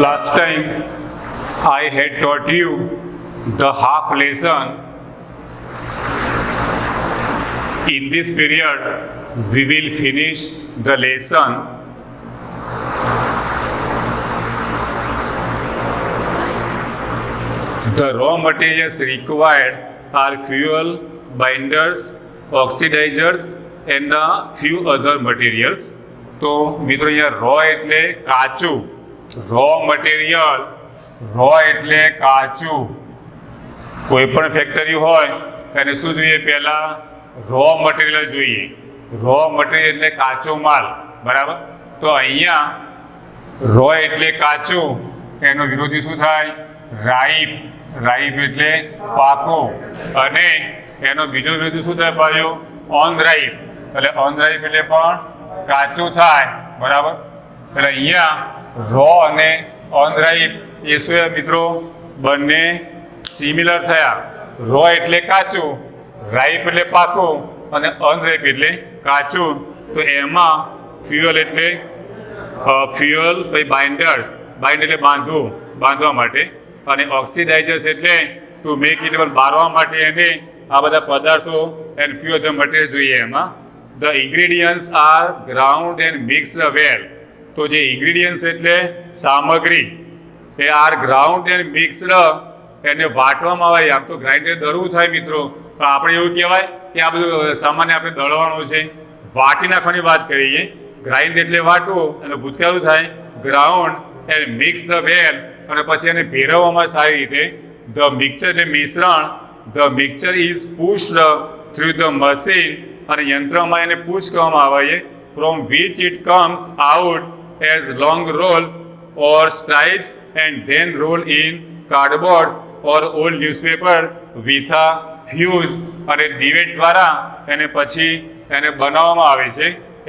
Last time I had taught you the half lesson. In this period, we will finish the lesson. The raw materials required are fuel, binders, oxidizers and a few other materials. તો મિત્રો અહીંયા row એટલે કાચું, raw material, row એટલે કાચું. કોઈ પણ factory હોય એને શું જોઈએ? પહેલાં રો મટીરિયલ જોઈએ. રો મટીરિયલ એટલે કાચો માલ, બરાબર? તો અહીંયા રો એટલે કાચું, એનો વિરોધી શું થાય? રાઈપ. રાઈપ એટલે પાકું. અને એનો બીજો વિરોધી શું થાય ભાઈઓ? ઓન રાઈપ. એટલે ઓન રાઈપ એટલે પણ કાચું થાય, બરાબર? એટલે અહીંયા રો અને ઓનરાઈપ એ શું મિત્રો? બંને સિમિલર થયા. રો એટલે કાચું, રાઈપ એટલે પાકું અને અનરાઈપ એટલે કાચું. તો એમાં ફ્યુઅલ એટલે ફ્યુઅલ, પછી બાઇન્ડર્સ, બાઇન્ડ એટલે બાંધવું, બાંધવા માટે, અને ઓક્સિડાઇઝર્સ એટલે ટુ મેક ઇટ બારવા માટે. અને આ બધા પદાર્થો એન્ડ ફ્યુ અધર મટીરિયલ જોઈએ એમાં. The ingredients are ground and mixed well. તો જે ઇન્ગ્રીડિયન્ટ્સ એટલે સામગ્રી એ આર ગ્રાઉન્ડ એન્ડ મિક્સડ, એને વાટવામાં આવે. આમ તો ગ્રાઇન્ડર દળવું થાય મિત્રો, પણ આપણે એવું કહેવાય કે આ બધું સામાન્ય આપણે દળવાનું છે. વાટી નાખવાની વાત કરીએ. ગ્રાઇન્ડ એટલે વાટવું, અને ભૂતકાળું થાય ગ્રાઉન્ડ એન્ડ મિક્સડ વેલ, અને પછી એને ભેરવવામાં સારી રીતે. ધ મિક્સચર એટલે મિશ્રણ. The mixture is pushed through the machine, અને યંત્રમાં એને પુશ કરવામાં આવે, from which it comes out as long rolls or stripes and then roll in cardboards or old newspaper with a fuse. અને ડિવેટ દ્વારા એને પછી એને બનાવવામાં આવે છે.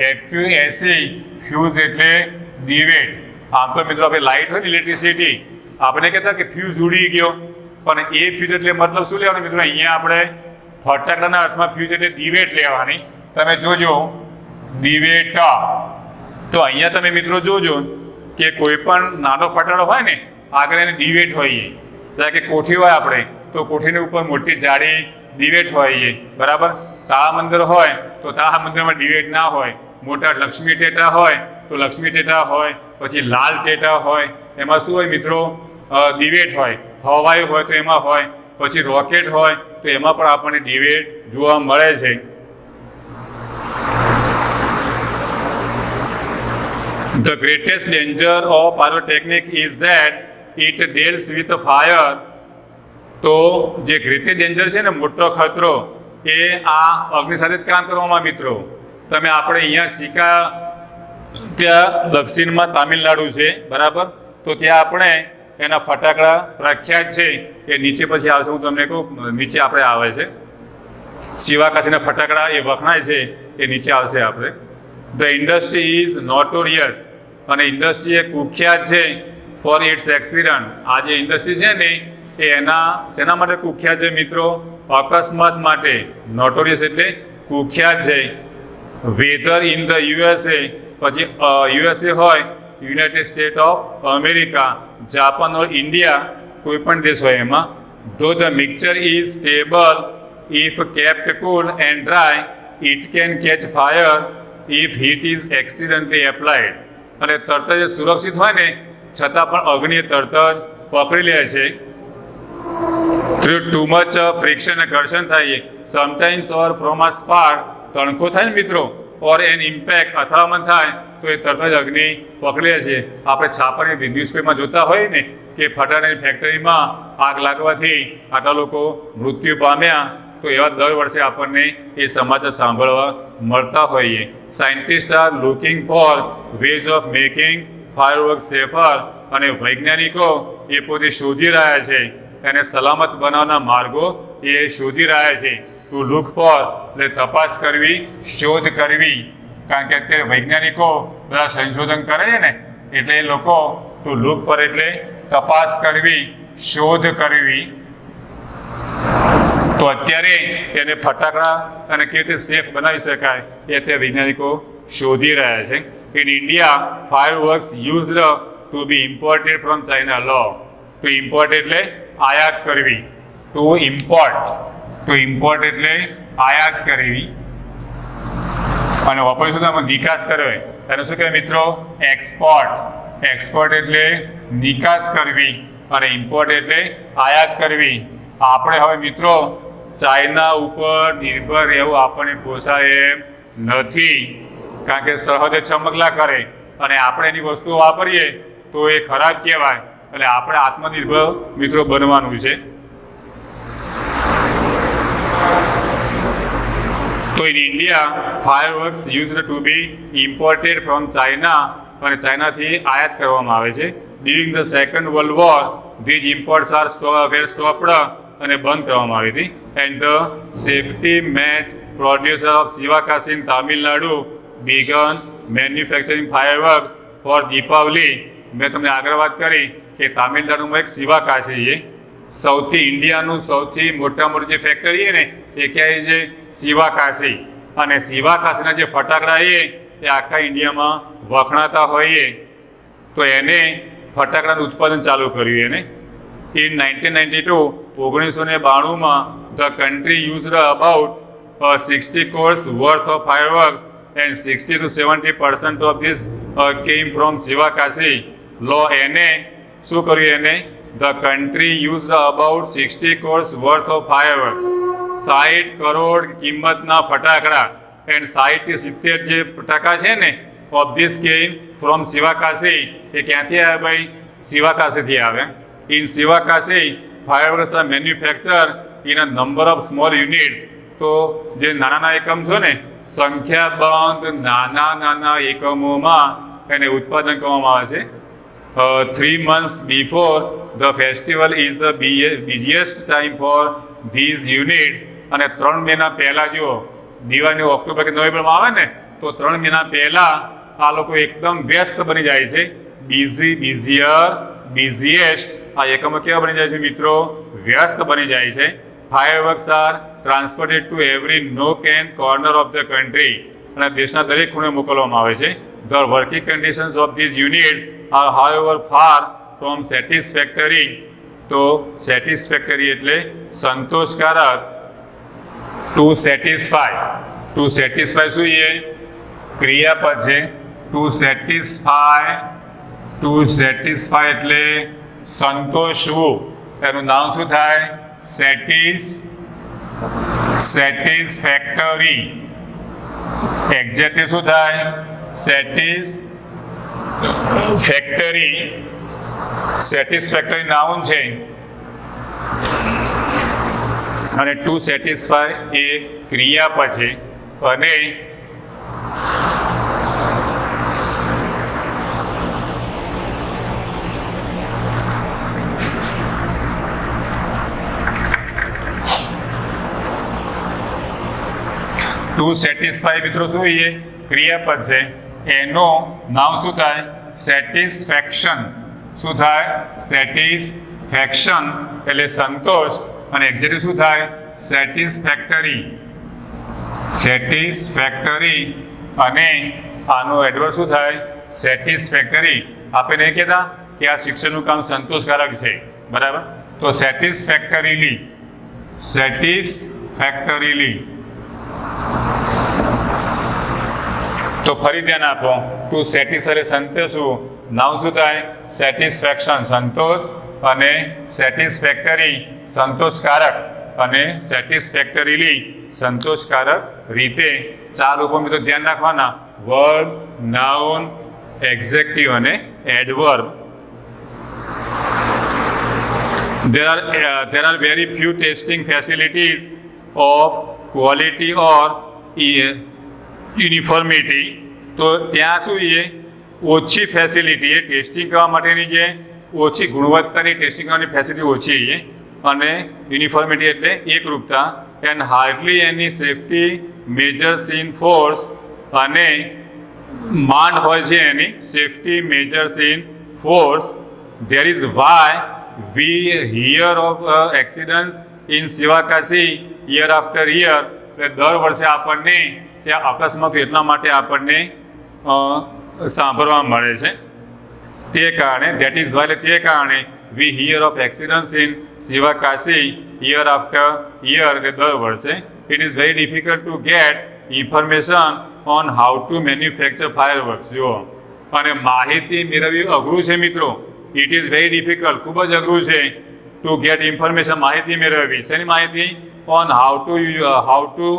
એફ્યુએસી, ફ્યુઝ એટલે ડિવેટ. આમ તો મિત્રો આપણે લાઇટ હોય ને, ઇલેક્ટ્રિસિટી, આપણે કહેતા કે ફ્યુઝ ઉડી ગયો, પણ એ ફ્યુઝ એટલે મતલબ શું લેવાનું મિત્રો? અહીંયા આપણે ફટાકડાના અર્થમાં ફ્યુઝ એટલે ડિવેટ લેવાની. તમે જોજો ડિવેટ. તો અહીંયા તમે મિત્રો જોજો કે કોઈ પણ નાનો ફટાકડો હોય ને, આગળ એને ડિવેટ હોઈએ. એટલે કે કોઠી હોય આપણે, તો કોઠીની ઉપર મોટી જાડી ડિવેટ હોઈએ, બરાબર? તાળા મંદિર હોય તો તાળા મંદિરમાં ડિવેટ ના હોય. મોટા લક્ષ્મી ટેટા હોય તો લક્ષ્મી ટેટા હોય. પછી લાલ ટેટા હોય, એમાં શું હોય મિત્રો? ડિવેટ હોય. હવાઈ હોય તો એમાં હોય. પછી રોકેટ હોય તો એમાં પણ આપણને ડિવેટ જોવા મળે છે. The greatest danger of pyrotechnic is that it deals with fire. તો જે ગ્રેટેસ્ટ ડેન્જર છે ને, મોટો ખતરો, એ આ અગ્નિ સાથે જ કામ કરવામાં મિત્રો. તમે આપણે અહીંયા સિકા, ત્યાં દક્ષિણમાં તામિલનાડુ છે, બરાબર? તો ત્યાં આપણે એના ફટાકડા પ્રખ્યાત છે. એ નીચે પછી આવશે, હું તમને કહું. નીચે આપણે આવે છે શિવાકાશીના ફટાકડા, એ વખણાય છે, એ નીચે આવશે આપણે. ધ ઇન્ડસ્ટ્રી ઇઝ નોટોરિયસ, અને ઇન્ડસ્ટ્રી એ કુખ્યાત છે ફોર ઇટ્સ એક્સિડન્ટ. આ જે ઇન્ડસ્ટ્રી છે ને, એ એના શેના માટે કુખ્યાત છે મિત્રો? અકસ્માત માટે. નોટોરિયસ એટલે કુખ્યાત છે. વેધર ઇન ધ યુએસએ, પછી યુએસએ હોય, United state of America, Japan or India, કોઈ પણ દેશ હોય એમાં. ધો the mixture is stable if kept cool and dry, it can catch fire if heat is accidentally applied. અને તરત જ સુરક્ષિત હોય ને, છતાં પણ અગ્નિ તરત જ પકડી લે છે. થ્રુ ટુ મચ ફ્રિક્શન, ઘર્ષણ થાય. Sometimes or from a spark, તણખો થાય ને મિત્રો, ઓર એન ઇમ્પેક્ટ, અથડામણ થાય તો એ તરત જ અગ્નિ પકડી લે છે. આપણે છાપાની ન્યૂઝપેપરમાં જોતા હોઈએ ને કે ફટાકડાની ફેક્ટરીમાં આગ લાગવાથી આટલા લોકો મૃત્યુ પામ્યા, તો એવા દર વર્ષે આપણને એ સમાચાર સાંભળવા મળતા હોઈએ. Scientist are looking for ways of making firework safer, અને વૈજ્ઞાનિકો એ પોતે શોધી રહ્યા છે, એને સલામત બનાવવાના માર્ગો એ શોધી રહ્યા છે. ટુ લુક ફોર એટલે તપાસ કરવી, શોધ કરવી. કારણ કે અત્યારે વૈજ્ઞાનિકો બધા સંશોધન કરે છે ને, એટલે એ લોકો ટુ લુક ફોર એટલે તપાસ કરવી, શોધ કરવી. તો અત્યારે તેને ફટાકડા અને કેવી રીતે સેફ બનાવી શકાય એ અત્યારે વૈજ્ઞાનિકો શોધી રહ્યા છે. In India, fireworks used to be imported from China લો. ટુ ઇમ્પોર્ટ એટલે આયાત કરવી. ટુ ઇમ્પોર્ટ એટલે આયાત કરવી. અને વાપરી શું થાય નિકાસ કરવો એને શું કહેવાય મિત્રો? એક્સપોર્ટ એટલે નિકાસ કરવી અને ઇમ્પોર્ટ એટલે આયાત કરવી. આપણે હવે મિત્રો ચાઇના ઉપર નિર્ભર રહેવું આપણને પોસાય એમ નથી, કારણ કે સરહદે ચમકલા કરે અને આપણે એની વસ્તુઓ વાપરીએ તો એ ખરાબ કહેવાય. એટલે આપણે આત્મનિર્ભર મિત્રો બનવાનું છે. તો in India fireworks used to be imported from China, અને ચાઇનાથી આયાત કરવામાં આવે છે. During the second world war these imports were stopped અને બંધ કરવામાં આવી હતી. And the safety match producer of Sivakasi in Tamil Nadu began manufacturing fireworks for Deepavali. મેં તમને આગળ વાત કરી કે તામિલનાડુમાં એક શિવાકાશી છે, સૌથી ઇન્ડિયાનું સૌથી મોટી જે ફેક્ટરી છે ને એ ક્યાંય છે? શિવાકાશી. અને શિવાકાશીના જે ફટાકડા એ આખા ઇન્ડિયામાં વખણાતા હોઈએ તો એને ફટાકડાનું ઉત્પાદન ચાલુ કર્યું એને. In 1992 the country used about 60 crores worth of fireworks and 60 to 70% of this came from Sivakasi લો. એને શું કર્યું? એને the country used about 60 crores worth of fireworks, 60 crore કિંમતના ફટાકડા એન્ડ 60 થી 70 જે ટકા છે ને of this came from Sivakasi. એ ક્યાંથી આવે ભાઈ? શિવાકાશીથી આવે. In Sivakasi fireworks are manufacture in a number of small units. તો જે નાના એકમ છે ને સંખ્યાબંધ નાના એકમોમાં એને ઉત્પાદન કરવામાં આવે છે. 3 months before the festival is the busiest time for these units. અને 3 મહિના પહેલાં જો દિવાળી ઓક્ટોબર કે નવેમ્બરમાં આવે ને તો 3 મહિના પહેલાં આ લોકો એકદમ વ્યસ્ત બની જાય છે. બિઝીએસ્ટ આ એકમો કેવા બની જાય છે મિત્રો? વ્યસ્ત બની જાય છે. Fireworks are transported to every nook and corner of the country. અને દેશના દરેક ખૂણે મોકલવામાં આવે છે. The working conditions of these units are however far from satisfactory. તો satisfactory એટલે સંતોષકારક. To satisfy શું છે? ક્રિયાપદ છે. To satisfy એટલે સંતોષવું. એનું નામ શું થાય? satisfactory. એક્ઝેક્ટલી શું થાય? સેટિસ્ફેક્ટરી નાઉન છે. અને ટુ સેટિસ્ફાય એ ક્રિયાપદ છે. અને ટુ સેટિસ્ફાય મિત્રો શું છે? ક્રિયાપદ છે. એનું નામ શું થાય? સેટિસ્ફેક્શન. શું થાય? સેટિસ્ફેક્શન એટલે સંતોષ. અને એક્ઝેક્ટલી શું થાય? સેટિસ્ફેક્ટરી. અને આનું એડવર્બ શું થાય? સેટિસ્ફેક્ટરી. આપણે નહીં કહેતા કે આ શિક્ષણનું કામ સંતોષકારક છે, બરાબર? તો સેટિસ્ફેક્ટરીલી. તો ફરી ધ્યાન આપો. ટુ સેટિસ્ફાય સંતોષવું. નામ શું થાય? સેટિસ્ફેક્શન સંતોષ. અને સેટિસ્ફેક્ટરી સંતોષકારક. અને સેટિસ્ફેક્ટરીલી સંતોષકારક રીતે. 4 રૂપો મિત્રો ધ્યાન રાખવાના: વર્બ, નાઉન, એડજેક્ટિવ અને adverb. There are very few testing facilities of quality or uniformity. તો ત્યાં શું છે? ઓછી ફેસિલિટી એ ટેસ્ટિંગ કરવા માટેની જે ઓછી ગુણવત્તાની ટેસ્ટિંગ કરવાની ફેસિલિટી ઓછી છે. અને યુનિફોર્મિટી એટલે એકરૂપતા. And hardly any safety measures in force. અને માંડ હોય છે any safety measures in force. There is why we hear of accidents in Sivakasi year after year. એટલે દર વર્ષે આપણને ત્યાં અકસ્માત એટલા માટે આપણને સાંભળવા મળે છે. તે કારણે દેટ ઇઝ વાય તે કારણે we hear of accidents in Sivakasi year after year, એટલે દર વર્ષે. It is very difficult to get information on how to manufacture fireworks. જુઓ, અને માહિતી મેળવવી અઘરું છે મિત્રો. ઇટ ઇઝ વેરી ડિફિકલ્ટ, ખૂબ જ અઘરું છે ટુ ગેટ ઇન્ફોર્મેશન, માહિતી મેળવવી. શેની માહિતી? On how to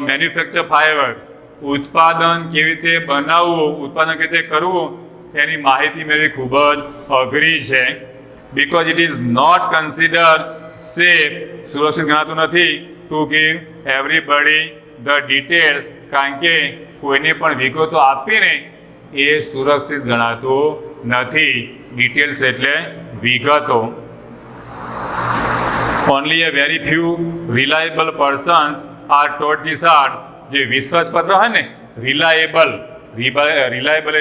manufacture fireworks. ઉત્પાદન કેવી રીતે બનાવવું, ઉત્પાદન કેવી રીતે કરવું, એની માહિતી મેળવવી ખૂબ જ અઘરી છે. Because it is not consider safe, સુરક્ષિત ગણાતું નથી to give everybody the details, કારણ કે કોઈને પણ વિગતો આપીને એ સુરક્ષિત ગણાતું નથી. ડિટેલ્સ એટલે વિગતો. Only a very few reliable persons are taught this art. જે વિશ્વાસપાત્ર હોય ને, રિલાયેબલ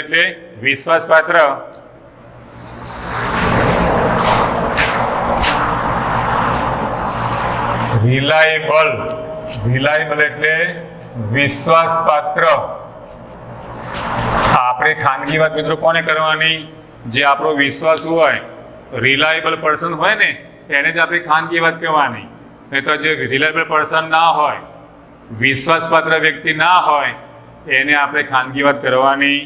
એટલે વિશ્વાસપાત્ર. રિલાયેબલ એટલે વિશ્વાસપાત્ર. આપણે ખાનગી વાત મિત્રો કોને કરવાની? જે આપણો વિશ્વાસ હોય, રિલાયેબલ પર્સન હોય ને એને જ આપણે ખાનગી વાત કહેવાની. નહીં તો જે રિલાયેબલ પર્સન ના હોય, વિશ્વાસપાત્ર વ્યક્તિ ના હોય, એને આપણે ખાનગી વાત કરવાની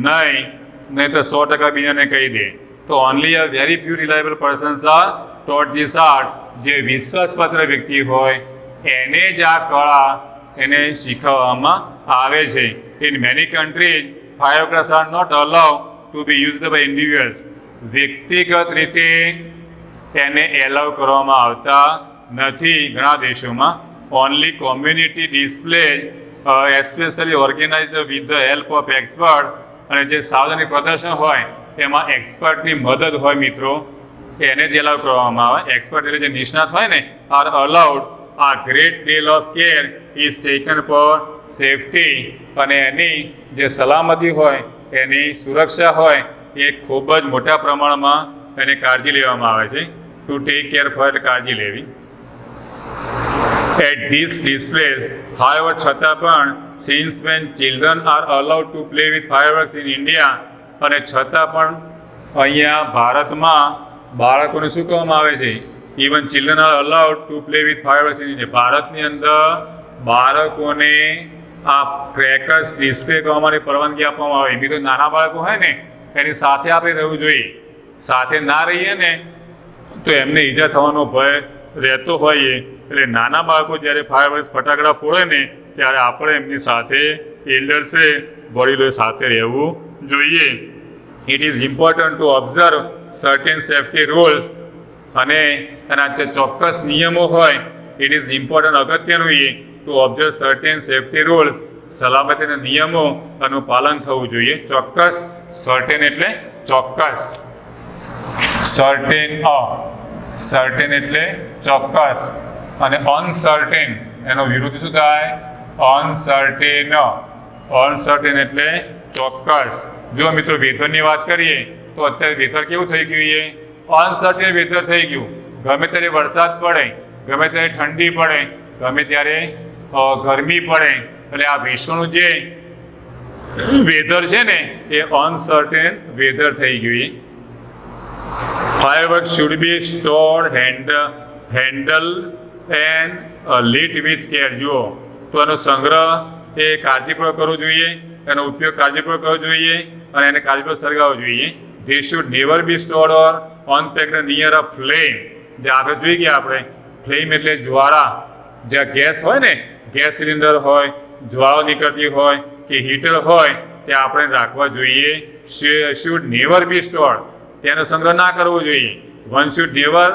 નહીં તો 100% બીજાને કહી દે. તો only a very few reliable persons are taught this art. જે વિશ્વાસપાત્ર વ્યક્તિ હોય એને જ આ કળા એને શીખવવામાં આવે છે. In many countries fireworks are not allowed to be used by individuals. વ્યક્તિગત રીતે એને એલાઉ કરવામાં આવતા નથી ઘણા દેશોમાં. Only community display especially organised with the help of expert. અને જે સાર્વજનિક પ્રદર્શન હોય એમાં એક્સપર્ટની મદદ હોય મિત્રો, એને જ એલાઉ કરવામાં આવે. એક્સપર્ટ એટલે જે નિષ્ણાત હોય ને, are allowed. A great deal of care is taken for safety. અને એની જે સલામતી હોય, એની સુરક્ષા હોય, એ ખૂબ જ મોટા પ્રમાણમાં એની કાળજી લેવામાં આવે છે. ટુ ટેક કેર ફોર, એટલે કાળજી લેવી. એટ ધીસ ડિસ્પ્લેઝ, however, છતાં પણ since when children are allowed to play with fireworks in India, અને છતાં પણ અહીંયા ભારતમાં બાળકોને શું કહેવામાં આવે છે? Even children are allowed to play with fireworks in India. ભારતની અંદર બાળકોને આ ક્રેકર્સ ડિસ્પ્લે કરવાની પરવાનગી આપવામાં આવે. બીજું નાના બાળકો હોય ને એની સાથે આપણે રહેવું જોઈએ. સાથે ના રહીએ ને તો એમને ઈજા થવાનો ભય રહેતો હોઈએ. એટલે નાના બાળકો જ્યારે ફાયરવર્ક્સ ફટાકડા ફોડે ને ત્યારે આપણે એમની સાથે, એલ્ડર્સે, વડીલોએ સાથે રહેવું જોઈએ. It is important to observe certain safety rules. અને એના જે ચોક્કસ નિયમો હોય, ઇટ ઇઝ ઇમ્પોર્ટન્ટ, અગત્યનું એ to observe certain safety rules. સલામતીના નિયમોનું પાલન થવું જોઈએ. ચોક્કસ, સર્ટેન એટલે ચોક્કસ. સર્ટેન એટલે ચોક્કસ. અને અનસર્ટેન એનો વિરુદ્ધ શું થાય? અનસર્ટેન એટલે ચોક્કસ. જો મિત્રો વેધરની વાત કરીએ તો અત્યારે વેધર કેવું થઈ ગયું? એ અનસર્ટેન વેધર થઈ ગયું. ગમે ત્યારે વરસાદ પડે, ગમે ત્યારે ઠંડી પડે, ગમે ત્યારે ગરમી પડે. એટલે આ વિશ્વનું જે વેધર છે ને એ અનસર્ટેન વેધર થઈ ગયું. Fireworks should be stored, handle and lit with care. જુઓ, તો એનો સંગ્રહ એ કાળજીપૂર્વક કરવો જોઈએ, એનો ઉપયોગ કાળજીપૂર્વક કરવો જોઈએ અને એને કાળજીપૂર્વક સળગાવવો જોઈએ. They should never B stored or unpacked near a flame. જે આગળ જોઈ ગયા આપણે, ફ્લેમ એટલે જ્વાળા. જ્યાં ગેસ હોય ને, ગેસ સિલિન્ડર હોય, જ્વાળો નીકળતી હોય કે હીટર હોય, ત્યાં આપણે રાખવા જોઈએ. Should never B stored. તેનો સંગ્રહ ના કરવો જોઈએ. One should never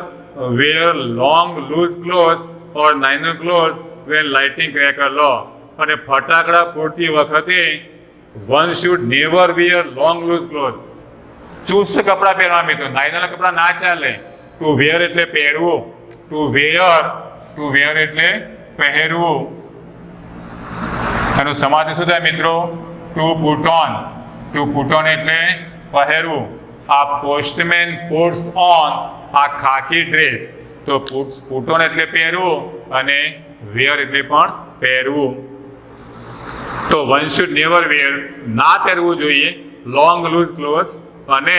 wear long loose clothes or nylon clothes when lighting cracker law. અને ફટાકડા ફોડતી વખતે one should never wear long loose clothes. ચુસ્ત કપડાં પહેરવા મિત્રો, નાયલનના કપડાં ના ચાલે. ટુ વેર એટલે પહેરવું. ટુ વેર એટલે પહેરવું. એનું સમાધાન શું થાય મિત્રો? ટુ પુટ ઓન એટલે પહેરવું. આ પોસ્ટમેન પુટ્સ ઓન આ ખાકી ડ્રેસ. તો પુટ ઓન એટલે પહેરવું અને વેર એટલે પણ પહેરવું. તો વન શુડ નેવર વેર, ના પહેરવું જોઈએ લોંગ લૂઝ ક્લોથ્સ અને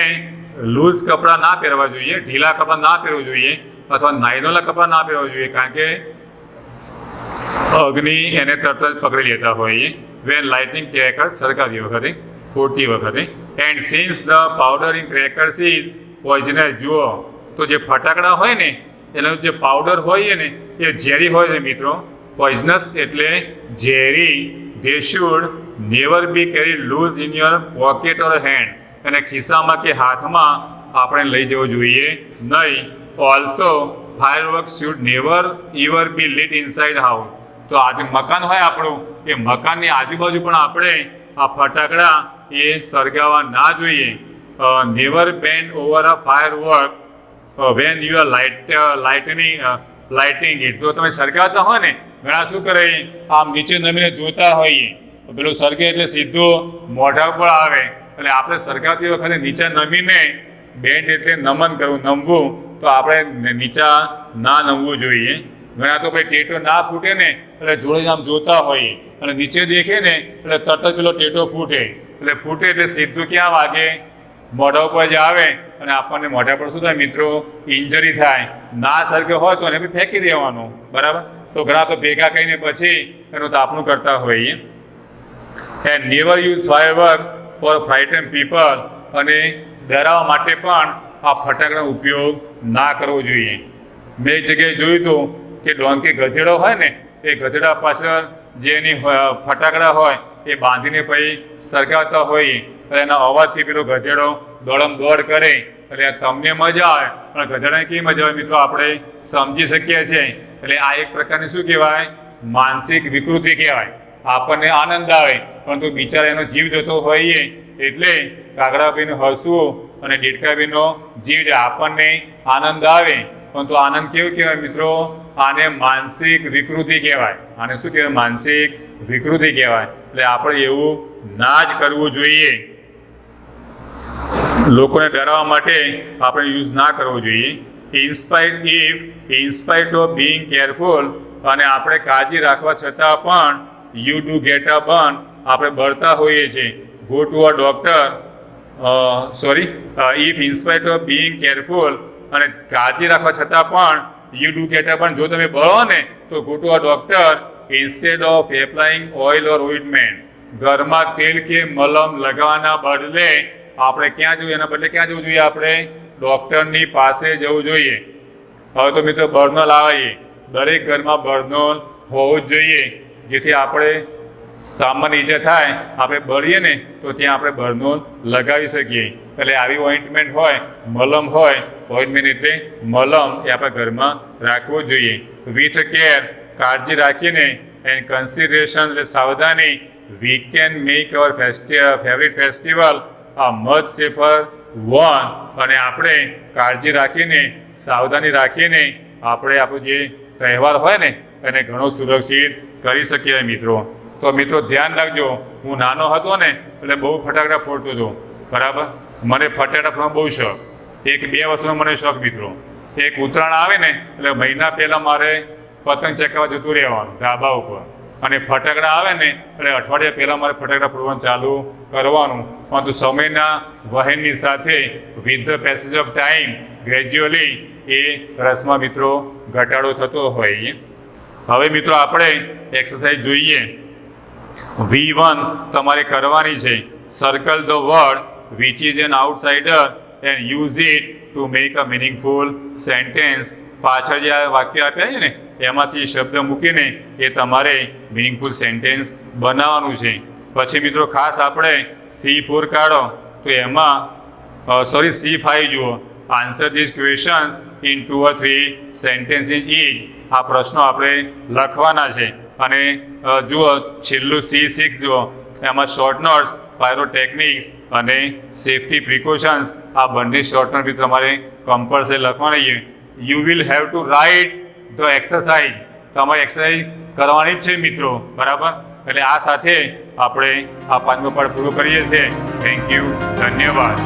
લૂઝ કપડાં ના પહેરવા જોઈએ, ઢીલા કપડાં ના પહેરવું જોઈએ અથવા નાયલોનના કપડાં ના પહેરવા જોઈએ, કારણ કે અગ્નિ એને તરત જ પકડી લેતા હોઈએ વેન લાઇટનિંગ ક્રેકર્સ સળગાવતી વખતે, ફોડતી વખતે. And since the powder in crackers is poisonous. જુઓ તો જે ફટાકડા હોય ને એનો જે પાવડર હોય ને એ ઝેરી હોય છે મિત્રો. પોઈઝનસ એટલે ઝેરી. They should never be carry loose in your pocket or hand. અને ખિસ્સામાં કે હાથમાં આપણે લઈ જવું જોઈએ નહીં. Also fireworks should never ever be lit inside house. તો આજે મકાન હોય આપણું, એ મકાનની આજુબાજુ પણ આપણે આ ફટાકડા એ સળગાવવા ના જોઈએ. Never band over a firework when you are lighting it. જો તમે સળગાવતા હોય ને, ઘણા શું કરે આમ નીચે નમીને જોતા હોઈએ, પેલું સળગે એટલે સીધું મોઢા ઉપર આવે. એટલે આપણે સળગાવતી વખતે નીચે નમીને, બેન્ડ એટલે નમન કરવું, નમવું, તો આપણે નીચા ના નમવું જોઈએ. ઘણા તો ભાઈ ટેટો ના ફૂટે ને એટલે જોડે આમ જોતા હોઈએ અને નીચે દેખે ને એટલે તરત જ પેલો ટેટો ફૂટે. એટલે ફૂટે એટલે સીધું ક્યાં વાગે? મોઢા ઉપર જ આવે અને આપણને મોઢા પર શું થાય મિત્રો? ઇન્જરી થાય. ના સળગે હોય તો એને બી ફેંકી દેવાનું, બરાબર? તો ઘણા તો ભેગા કરીને પછી એનું તાપણું કરતા હોઈએ. And never use fireworks for frighten people. અને ડરાવવા માટે પણ આ ફટાકડાનો ઉપયોગ ના કરવો જોઈએ. મેં એક જગ્યાએ જોયું હતું કે ડોંકી ગધેડો હોય ને, એ ગધેડા પાછળ જે એની ફટાકડા હોય એ બાંધીને પછી સળગાવતા હોઈએ એટલે એના અવાજથી પેલો ગધેડો દોડમ દોડ કરે. એટલે તમને મજા આવે, પણ ગધેડાને કેવી મજા આવે મિત્રો આપણે સમજી શકીએ છીએ. એટલે આ એક પ્રકારની શું કહેવાય? માનસિક વિકૃતિ કહેવાય. આપણને આનંદ આવે પરંતુ બિચારા એનો જીવ જતો હોઈએ એટલે કાગડાભાઈનું હસવું અને ડેડકાભાઈનો જીવ જાય. આપણને આનંદ આવે પરંતુ આનંદ કેવું કહેવાય મિત્રો? આને માનસિક વિકૃતિ કહેવાય. આને શું કહેવાય? માનસિક વિકૃતિ કહેવાય. એટલે આપણે એવું ના જ કરવું જોઈએ. લોકોને ડરાવવા માટે આપણે યુઝ ના કરવો જોઈએ. In spite of being careful. અને આપણે કાળજી રાખવા છતાં પણ you do get a burn. આપણે બળતા હોઈએ છીએ. Go to a doctor. If in spite of being careful. અને કાળજી રાખવા છતાં પણ you do get a burn. જો તમે બળો ને તો go to a doctor instead of applying oil or ointment. ઘરમાં તેલ કે મલમ લગાવવાના બદલે આપણે ક્યાં જવું? એના બદલે ક્યાં જવું જોઈએ? આપણે ડૉક્ટરની પાસે જવું જોઈએ. હવે તો મિત્રો બર્નોલ આવે, દરેક ઘરમાં બર્નોલ હોવું જ જોઈએ, જેથી આપણે સામાન્ય ઈજા થાય આપણે બળીએ ને તો ત્યાં આપણે બર્નોલ લગાવી શકીએ. એટલે આવી ઓઇન્ટમેન્ટ હોય, મલમ હોય, ઓઇન્ટમેન્ટ એટલે મલમ, એ આપણે ઘરમાં રાખવું જોઈએ. વિથ કેર, કાળજી રાખીને, એન્ડ કન્સિડરેશન એટલે સાવધાની, we can make hour favourite festival આ મચ સેફર વન. અને આપણે કાળજી રાખીને, સાવધાની રાખીને આપણે આપણું જે તહેવાર હોય ને એને ઘણો સુરક્ષિત કરી શકીએ મિત્રો. તો મિત્રો ધ્યાન રાખજો, હું નાનો હતો ને એટલે બહુ ફટાકડા ફોડતો હતો, બરાબર? મને ફટાકડા ફોડવાનો બહુ શોખ. 1-2 વર્ષનો મને શોખ મિત્રો. એક ઉત્તરાયણ આવે ને એટલે મહિના પહેલાં મારે પતંગ ચગાવવા જતું રહેવાનું ધાબા ઉપર, અને ફટાકડા આવે ને એટલે અઠવાડિયા પહેલાં મારે ફટાકડા ફોડવાનું ચાલુ કરવાનું. પરંતુ સમયના વહેણની સાથે with the passage of time gradually એ રસમાં મિત્રો ઘટાડો થતો હોય. હવે મિત્રો આપણે એક્સરસાઇઝ જોઈએ. V1 તમારે કરવાની છે. Circle the word which is an outsider and use it to make a meaningful sentence. પાછળ જે આ વાક્ય આપ્યા છે ને એમાંથી શબ્દ મૂકીને એ તમારે મિનિંગફુલ સેન્ટેન્સ બનાવવાનું છે. પછી મિત્રો ખાસ આપણે C4 કાઢો તો એમાં C5 જુઓ. Answer this questions in 2 or 3 sentences each. આ પ્રશ્નો આપણે લખવાના છે. અને જુઓ છેલ્લું C6 જુઓ, એમાં શોર્ટ નોટ્સ, પાયરોટેકનિક્સ અને સેફટી પ્રિકોશન્સ, આ બંને શોર્ટ નોટ બી તમારે કમ્પલસરી લખવાની છે. You will have to write the exercise. તમારે એક્સરસાઇઝ કરવાની જ છે મિત્રો, બરાબર? એટલે આ સાથે આપણે આ 5મો પાઠ પૂરો કરીએ છીએ. થેન્ક યુ, ધન્યવાદ.